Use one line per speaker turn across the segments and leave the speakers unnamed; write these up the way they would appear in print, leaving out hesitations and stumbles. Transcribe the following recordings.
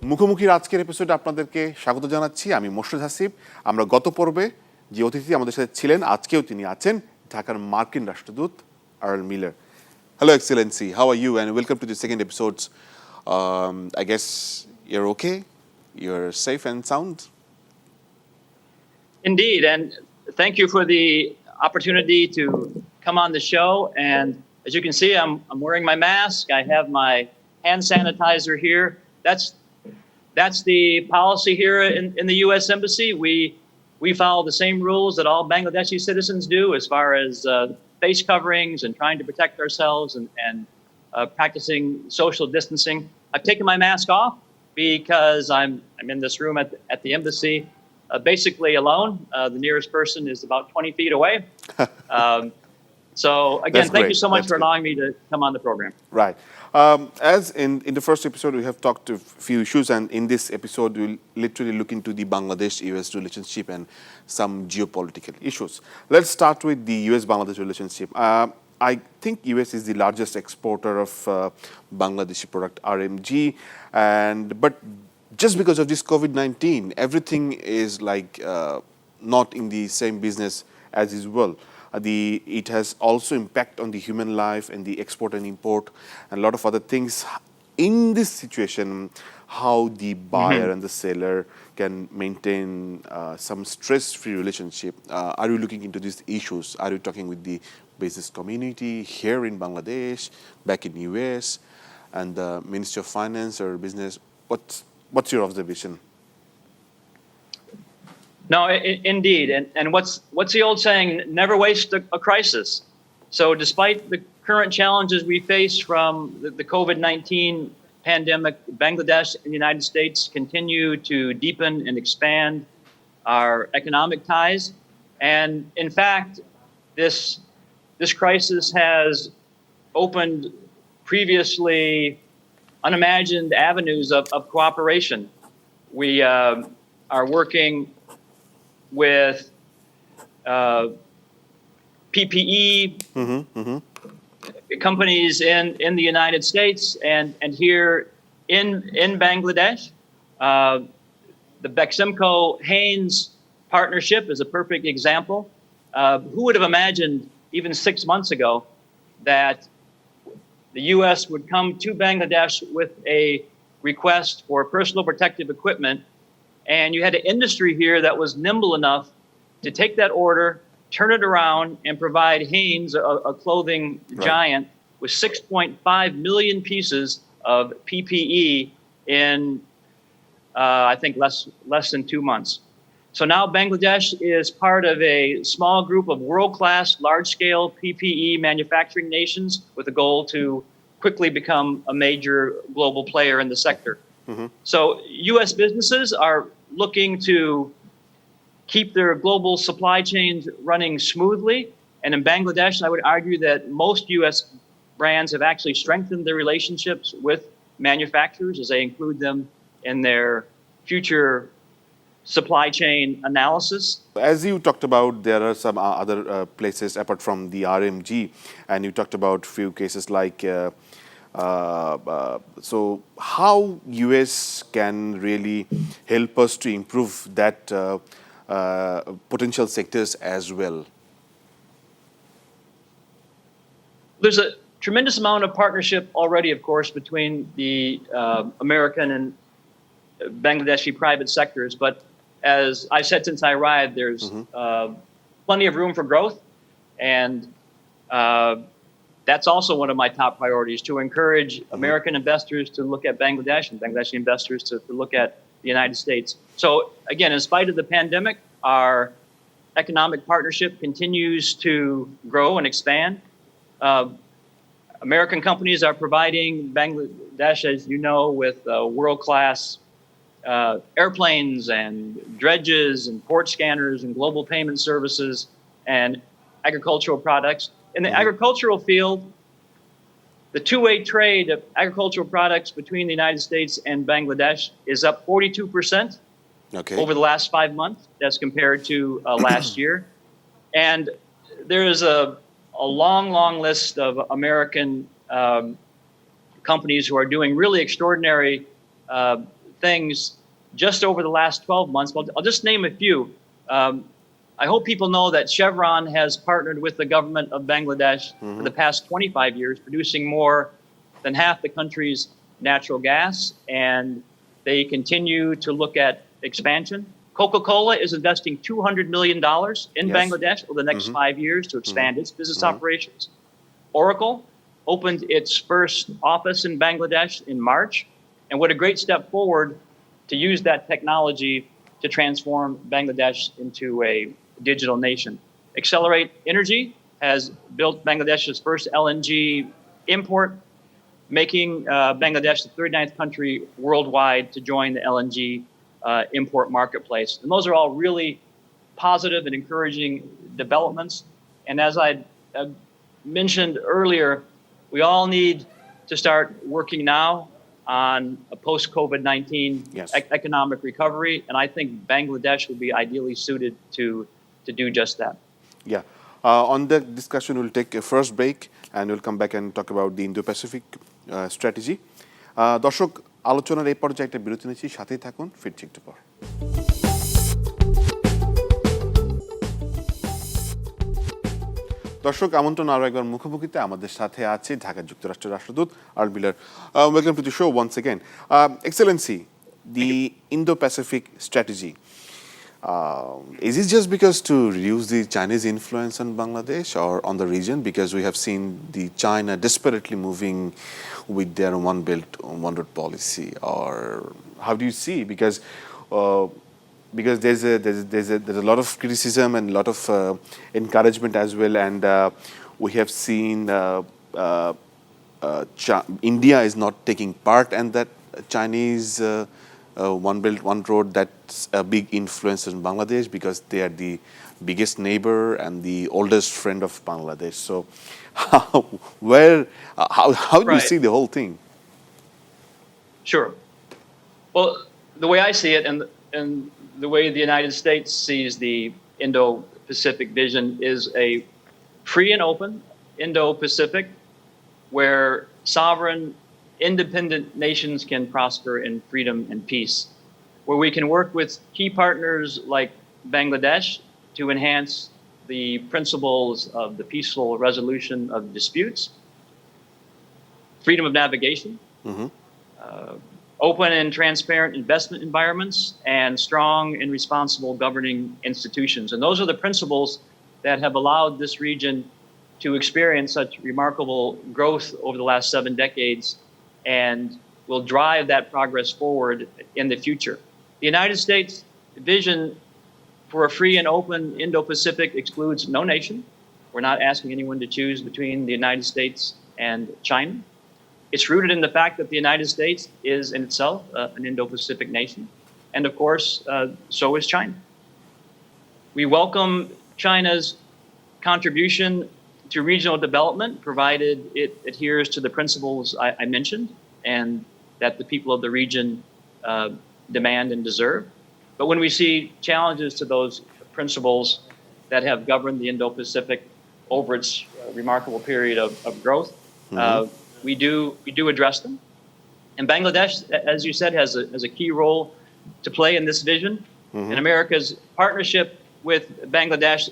মুখোমুখির আজকের এপিসোডে আপনাদেরকে স্বাগত জানাচ্ছি। আমি মোর্শেদ হাসিব। আমরা গত পর্বে যে অতিথি আমাদের সাথে ছিলেন, আজকেও তিনি আছেন, ঢাকার মার্কিন রাষ্ট্রদূত Earl Miller. Hello, Excellency. How are you? And welcome to the second episode. I guess you're okay? You're safe and sound?
Indeed, and thank you for the opportunity to come on the show. And as you can see, I'm wearing my mask. I have my hand sanitizer here. That's the policy here in the U.S. Embassy. We follow the same rules that all Bangladeshi citizens do as far as face coverings and trying to protect ourselves and practicing social distancing. I've taken my mask off because I'm in this room at the embassy, basically alone. The nearest person is about 20 feet away. So again, thank you so much for allowing me to come on the program.
Right. As in the first episode, we have talked a few issues, and in this episode, we'll literally look into the Bangladesh-US relationship and some geopolitical issues. Let's start with the US-Bangladesh relationship. I think US is the largest exporter of Bangladeshi product RMG, but just because of this COVID-19, everything is like not in the same business as usual. It has also impact on the human life and the export and import and a lot of other things. In this situation, how the buyer and the seller can maintain some stress-free relationship? Are you looking into these issues? Are you talking with the business community here in Bangladesh, back in US, and the Ministry of Finance or Business? What's your observation?
No, indeed. And what's the old saying? Never waste a crisis. So despite the current challenges we face from the COVID-19 pandemic, Bangladesh and the United States continue to deepen and expand our economic ties. And in fact, this crisis has opened previously unimagined avenues of cooperation. We are working with PPE companies in the United States and here in Bangladesh. The Beximco-Haynes partnership is a perfect example. Who would have imagined even 6 months ago that the U.S. would come to Bangladesh with a request for personal protective equipment, and you had an industry here that was nimble enough to take that order, turn it around, and provide Haynes, a clothing giant, with 6.5 million pieces of PPE in, I think, less than 2 months. So now Bangladesh is part of a small group of world-class, large-scale PPE manufacturing nations with a goal to quickly become a major global player in the sector. So U.S. businesses are looking to keep their global supply chains running smoothly. And in Bangladesh, I would argue that most U.S. brands have actually strengthened their relationships with manufacturers as they include them in their future supply chain analysis.
As you talked about, there are some other places apart from the RMG, and you talked about few cases like so how US can really help us to improve that potential sectors as well?
There's a tremendous amount of partnership already, of course, between the American and Bangladeshi private sectors. But as I've said since I arrived, there's plenty of room for growth. And that's also one of my top priorities, to encourage American investors to look at Bangladesh and Bangladeshi investors to look at the United States. So again, in spite of the pandemic, our economic partnership continues to grow and expand. American companies are providing Bangladesh, as you know, with world-class airplanes and dredges and port scanners and global payment services and agricultural products. In the agricultural field, the two-way trade of agricultural products between the United States and Bangladesh is up 42% over the last 5 months as compared to last year. And there is a long list of American companies who are doing really extraordinary things just over the last 12 months. Well, I'll just name a few. I hope people know that Chevron has partnered with the government of Bangladesh for the past 25 years, producing more than half the country's natural gas, and they continue to look at expansion. Coca-Cola is investing $200 million in Bangladesh over the next 5 years to expand its business operations. Oracle opened its first office in Bangladesh in March, and what a great step forward to use that technology to transform Bangladesh into a digital nation. Accelerate Energy has built Bangladesh's first LNG import, making Bangladesh the 39th country worldwide to join the LNG import marketplace. And those are all really positive and encouraging developments. And as I mentioned earlier, we all need to start working now on a post-COVID-19 economic recovery. And I think Bangladesh will be ideally suited to do just that.
Yeah. On that discussion, we'll take a first break and we'll come back and talk about the Indo-Pacific strategy. দর্শক আলোচনার এই পর্যায়ে একটা বিরতি নিচ্ছি, সাথেই থাকুন, ফিরছি একটু পর। দর্শক আমন্ত্রণ আরও একবার মুখোমুখিতে আমাদের সাথে আছে ঢাকা যুক্তরাষ্ট্রের রাষ্ট্রদূত Earl Miller. Welcome to the show once again. Excellency, the Indo-Pacific strategy. Is it just because to reduce the Chinese influence on Bangladesh or on the region? Because we have seen the China desperately moving with their one belt, one road policy, or how do you see? Because there's a lot of criticism and a lot of encouragement as well, and we have seen India is not taking part in that Chinese one belt, one road. That's a big influence in Bangladesh because they are the biggest neighbor and the oldest friend of Bangladesh. So, how do you see the whole thing?
Sure. Well, the way I see it, and the way the United States sees the Indo-Pacific vision, is a free and open Indo-Pacific where sovereign, independent nations can prosper in freedom and peace, where we can work with key partners like Bangladesh to enhance the principles of the peaceful resolution of disputes, freedom of navigation, open and transparent investment environments, and strong and responsible governing institutions. And those are the principles that have allowed this region to experience such remarkable growth over the last 7 decades and will drive that progress forward in the future. The United States vision for a free and open Indo-Pacific excludes no nation. We're not asking anyone to choose between the United States and China. It's rooted in the fact that the United States is in itself an Indo-Pacific nation. And of course, so is China. We welcome China's contribution to regional development, provided it adheres to the principles I mentioned and that the people of the region demand and deserve. But when we see challenges to those principles that have governed the Indo-Pacific over its remarkable period of growth, we do address them. And Bangladesh, as you said, has a key role to play in this vision. And America's partnership with Bangladesh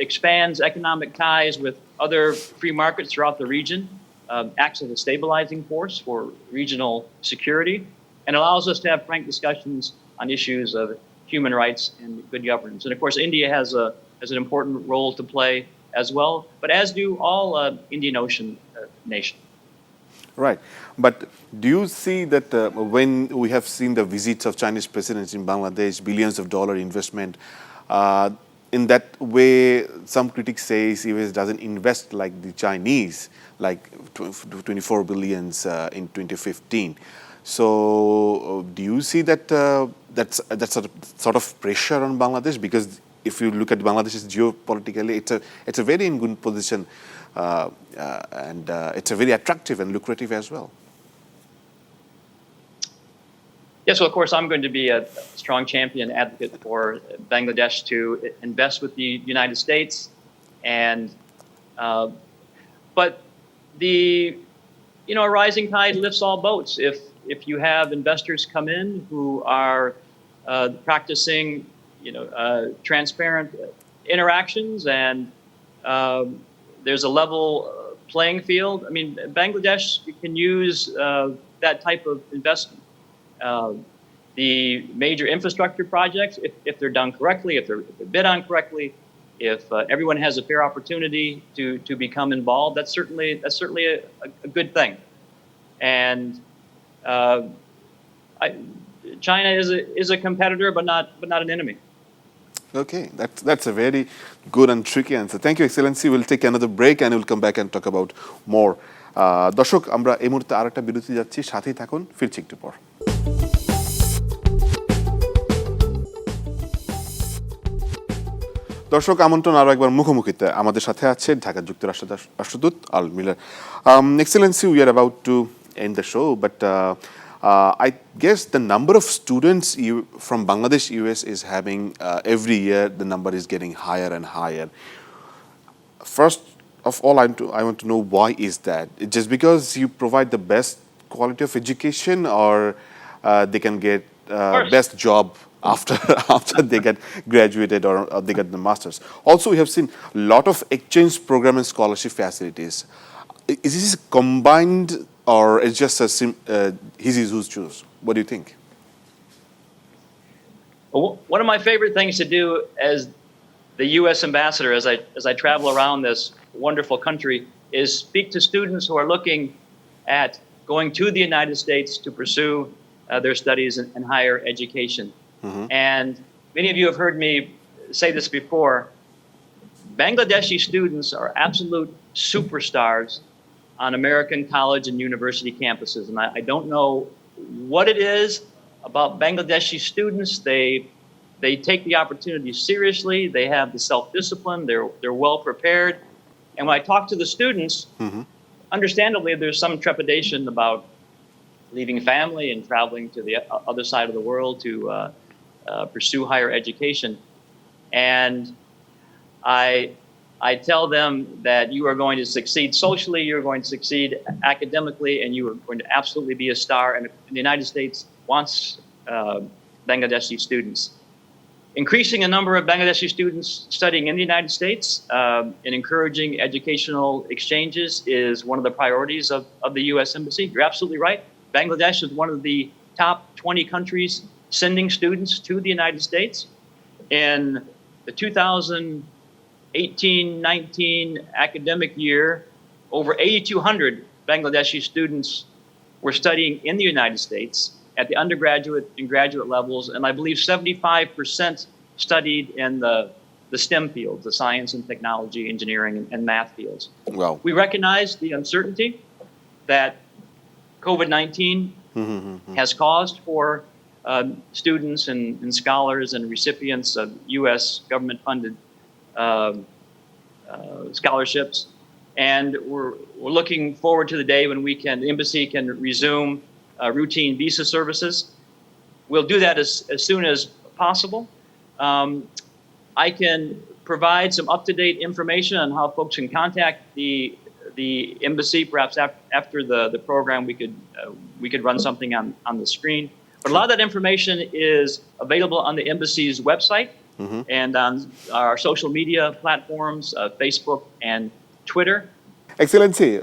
expands economic ties with other free markets throughout the region, acts as a stabilizing force for regional security, and allows us to have frank discussions on issues of human rights and good governance. And of course, India has an important role to play as well, but as do all Indian Ocean nations.
Right. But do you see that when we have seen the visits of Chinese presidents in Bangladesh, billions of dollar investment, in that way, some critics say US doesn't invest like the Chinese, like 24 billions in 2015. So do you see that that's sort of pressure on Bangladesh? Because if you look at Bangladesh's geopolitically, it's a very in good position, and it's a very attractive and lucrative as well.
Yes, well, of course, I'm going to be a strong champion advocate for Bangladesh to invest with the United States, and but a rising tide lifts all boats. if you have investors come in who are practicing, transparent interactions and there's a level playing field. I mean, Bangladesh can use that type of investment. The major infrastructure projects, if they're done correctly, if they're bid on correctly, if everyone has a fair opportunity to become involved, that's certainly a good thing. And China is a competitor, but not an enemy.
Okay, that's a very good and tricky answer. Thank you, Excellency. We'll take another break and we'll come back and talk about more. দর্শক আমরা এই মুহূর্তে আরেকটা বিরতি যাচ্ছি, সাথেই থাকুন, ফিরছি একটু পর। দর্শক আমন্ত্রণ আরো একবার মুখোমুখিতে। আমাদের সাথে আছে ঢাকা যুক্তরাষ্ট্রের রাষ্ট্রদূত আল Miller. Excellency, we are about to end the show, but I guess the number of students from Bangladesh US is having every year, the number is getting higher and higher. First of all, I want to know, why is that? Just because you provide the best quality of education, or they can get best job after they get graduated, or they get the masters? Also, we have seen a lot of exchange program and scholarship facilities. Is this combined, or it's just a yhese who's choose? What do you think?
Well, one of my favorite things to do as the U.S. ambassador, as I travel around this wonderful country, is speak to students who are looking at going to the United States to pursue their studies in higher education. Mm-hmm. And many of you have heard me say this before. Bangladeshi students are absolute superstars on American college and university campuses. And I don't know what it is about Bangladeshi students. They take the opportunity seriously. They have the self-discipline. They're well prepared. And when I talk to the students, mm-hmm. understandably, there's some trepidation about leaving family and traveling to the other side of the world to pursue higher education. And I tell them that you are going to succeed socially, you're going to succeed academically, and you are going to absolutely be a star. And the United States wants Bangladeshi students. Increasing a number of Bangladeshi students studying in the United States and encouraging educational exchanges is one of the priorities of the U.S. Embassy. You're absolutely right. Bangladesh is one of the top 20 countries sending students to the United States. In the 2018-19 academic year, over 8,200 Bangladeshi students were studying in the United States at the undergraduate and graduate levels, and I believe 75% studied in the STEM fields, the science and technology, engineering, and math fields.
Wow.
We recognize the uncertainty that COVID-19 mm-hmm. has caused for students and scholars and recipients of U.S. government-funded scholarships. And we're looking forward to the day when the embassy can resume routine visa services. We'll do that as soon as possible. I can provide some up-to-date information on how folks can contact the embassy. Perhaps after the program, we could run something on the screen. But a lot of that information is available on the embassy's website mm-hmm. and on our social media platforms, Facebook and Twitter.
Excellency,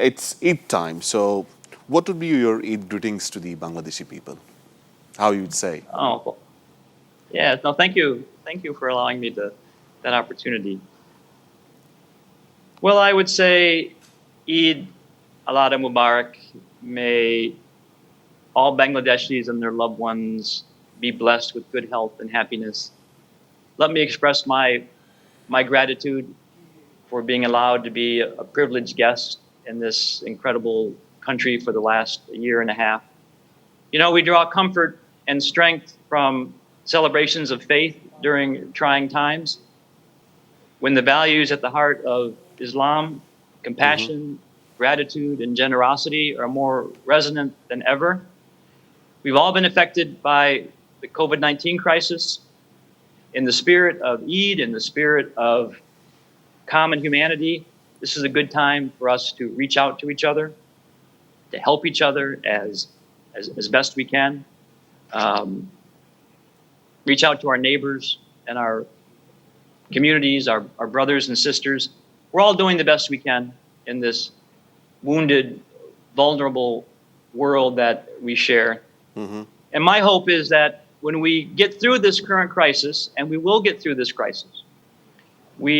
it's Eid time, so what would be your Eid greetings to the Bangladeshi people? How you would say?
Oh, well, yeah. No, thank you. Thank you for allowing me that opportunity. Well, I would say Eid al-Adha Mubarak. May all Bangladeshis and their loved ones be blessed with good health and happiness. Let me express my gratitude for being allowed to be a privileged guest in this incredible country for the last year and a half. You know, we draw comfort and strength from celebrations of faith during trying times, when the values at the heart of Islam, compassion, mm-hmm. gratitude, and generosity are more resonant than ever. We've all been affected by the COVID-19 crisis. In the spirit of Eid, in the spirit of common humanity, this is a good time for us to reach out to each other, to help each other as as best we can. Reach out to our neighbors and our communities, our brothers and sisters. We're all doing the best we can in this wounded, vulnerable world that we share. And my hope is that when we get through this current crisis, and we will get through this crisis, we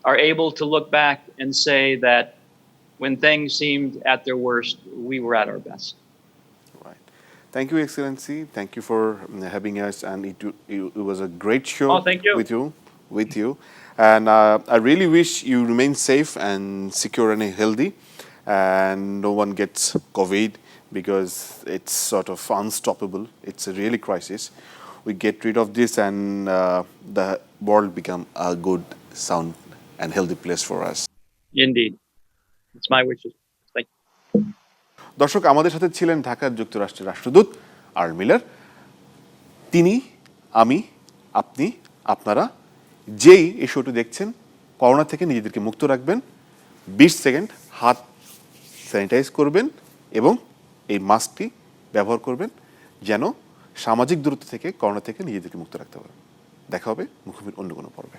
are able to look back and say that when things seemed at their worst, we were at our best.
Right. Thank you, Excellency. Thank you for having us, and it was a great show
Oh, thank you.
with you. And I really wish you remain safe and secure and healthy, and no one gets COVID, because it's sort of unstoppable. It's a really crisis. We get rid of this, and the world become a good, sound, and healthy place for us.
Indeed. It's my wishes. Thank you.
দর্শক, আমাদের সাথে ছিলেন ঢাকার যুক্তরাষ্ট্রের রাষ্ট্রদূত Earl Miller. তিনি, আমি, আপনি, আপনারা যেই এই শোটি দেখছেন, করোনা থেকে নিজেদেরকে মুক্ত রাখবেন, 20 সেকেন্ড হাত স্যানিটাইজ করবেন এবং এই মাস্কটি ব্যবহার করবেন, যেন সামাজিক দূরত্ব থেকে, করোনা থেকে নিজেদেরকে মুক্ত রাখতে পারেন। দেখা হবে মুখোমুখি অন্য কোনো পর্বে।